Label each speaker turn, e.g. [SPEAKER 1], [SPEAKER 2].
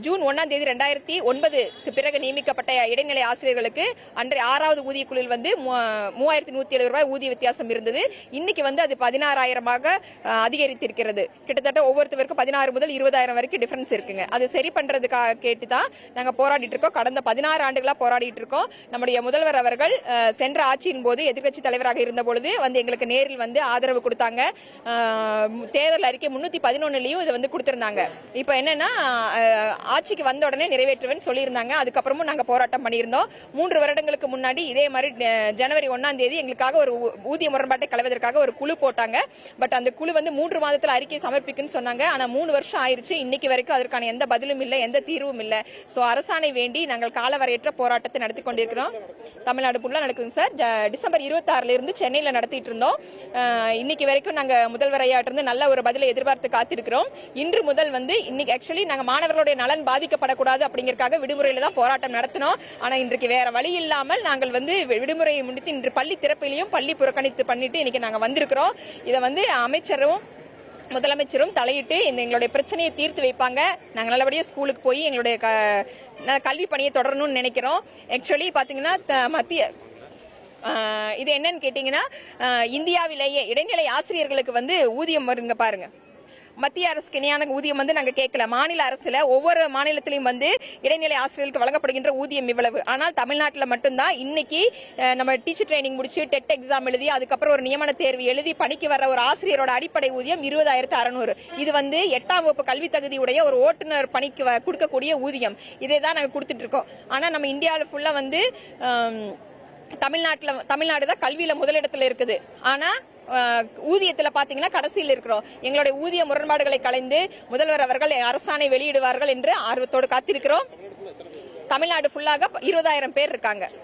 [SPEAKER 1] June 1 2009க்கு பிறகு நியமிக்கப்பட்ட இடைநிலை ஆசிரியர்களுக்கு அன்றைய 6வது ஊதியக்குழுவில் வந்து 3170 ரூபாய் ஊதிய வித்தியாசம் இருந்தது. இன்னைக்கு வந்து அது 16,000 அதிகரித்திருக்கிறது. கிட்டத்தட்ட ஒவ்வொருத்தருக்கும் 16 முதல் 20,000 வரைக்கும் டிஃபரன்ஸ் இருக்குங்க. அது சரி பண்றதுக்காக கேட்டுதான் நாங்க போராடிட்டு இருக்கோம். கடந்த 16 ஆண்டுகளா போராடிட்டு இருக்கோம். நம்முடைய முதல்வர் அவர்கள் சென்ற ஆட்சியின் போது எதிர்க்கட்சி தலைவராக இருந்த பொழுது வந்து எங்களுக்கு நேரில் வந்து ஆதரவு கொடுத்தாங்க. தேர்தல் அறிக்கை 311லயும் இதை வந்து கொடுத்திருந்தாங்க. இப்ப என்னன்னா ஆட்சிக்கு வந்த உடனே நிறைவேற்றுவேன்னு சொல்லியிருந்தாங்க. அதுக்கப்புறமும் நாங்க போராட்டம் பண்ணியிருந்தோம். 3 வருடங்களுக்கு முன்னாடி இதே மாதிரி ஜனவரி 1 எங்களுக்காக ஒரு ஊதிய முரண்பாட்டை களைவதற்காக ஒரு குழு போட்டாங்க. பட் அந்த குழு வந்து 3 மாதத்துல அறிக்கை சமர்ப்பிக்குன்னு சொன்னாங்க. ஆனா 3 வருஷம் ஆயிருச்சு. இன்னைக்கு வரைக்கும் அதற்கான எந்த பதிலும் இல்லை, எந்த தீர்வும் இல்லை. சோ அரசாணை வேண்டி நாங்கள் காலவரையற்ற போராட்டத்தை நடத்தி கொண்டிருக்கிறோம். தமிழ்நாடு ஃபுல்லா நடக்குதுங்க சார். டிசம்பர் 26 இருந்து சென்னையில நடத்திட்டு இருந்தோம். இன்னைக்கு வரைக்கும் நாங்க முதல்வர் ஐயாட்ட இருந்து நல்ல ஒரு பதிலை எதிர்பார்த்து காத்திருக்கிறோம். இன்று முதல் வந்து இன்னைக்கு ஆக்சுவலி நாங்க மாணவர்களுடைய நலன் பாதிக்கப்படக்கூடாது அப்படிங்கறதுக்காக விடுமுறையில தான் போராட்டம் நடத்தினோம். ஆனா இன்றைக்கு வேற வழி இல்லாமல் நாங்கள் வந்து விடுமுறையை முடித்து இன்று பள்ளி திறப்பிலையும் பள்ளி புறக்கணித்து பண்ணிட்டு இன்னைக்கு நாங்க வந்திருக்கிறோம். இதை வந்து அமைச்சரும் முதலமைச்சரும் தலையிட்டு எங்களுடைய பிரச்சனையை தீர்த்து வைப்பாங்க. நாங்க நல்லபடியா ஸ்கூலுக்கு போய் எங்களுடைய கல்வி பணியை தொடரணும்னு நினைக்கிறோம். ஆக்சுவலி பாத்தீங்கன்னா மத்திய இது என்னன்னு கேட்டீங்கன்னா இந்தியாவிலேயே இடைநிலை ஆசிரியர்களுக்கு வந்து ஊதியம் வருங்க பாருங்க. மத்திய அரசுக்கு இணையான ஊதியம் வந்து நாங்க கேட்கல. மாநில அரசுல ஒவ்வொரு மாநிலத்திலையும் வந்து இடைநிலை ஆசிரியர்களுக்கு வழங்கப்படுகின்ற ஊதியம் இவ்வளவு. ஆனால் தமிழ்நாட்டில் மட்டும்தான் இன்னைக்கு நம்ம டீச்சர் ட்ரைனிங் முடிச்சு டெட் எக்ஸாம் எழுதி அதுக்கப்புறம் ஒரு நியமன தேர்வு எழுதி பணிக்கு வர ஒரு ஆசிரியரோட அடிப்படை ஊதியம் 20,600. இது வந்து 8ஆம் வகுப்பு கல்வி தகுதியுடைய ஒரு ஓட்டுநர் பணிக்கு கொடுக்கக்கூடிய ஊதியம். இதை தான் நாங்க கொடுத்துட்டு இருக்கோம். ஆனா நம்ம இந்தியாவில் ஃபுல்லா வந்து தமிழ்நாடு தான் கல்வியில முதலிடத்துல இருக்குது. ஆனா ஊதியத்துல பாத்தீங்கன்னா கடைசியில் இருக்கிறோம். எங்களுடைய ஊதிய முரண்பாடுகளை களைந்து முதல்வர் அவர்கள் அரசாணை வெளியிடுவார்கள் என்று ஆர்வத்தோடு காத்திருக்கிறோம். தமிழ்நாடு ஃபுல்லாக 20,000 பேர் இருக்காங்க.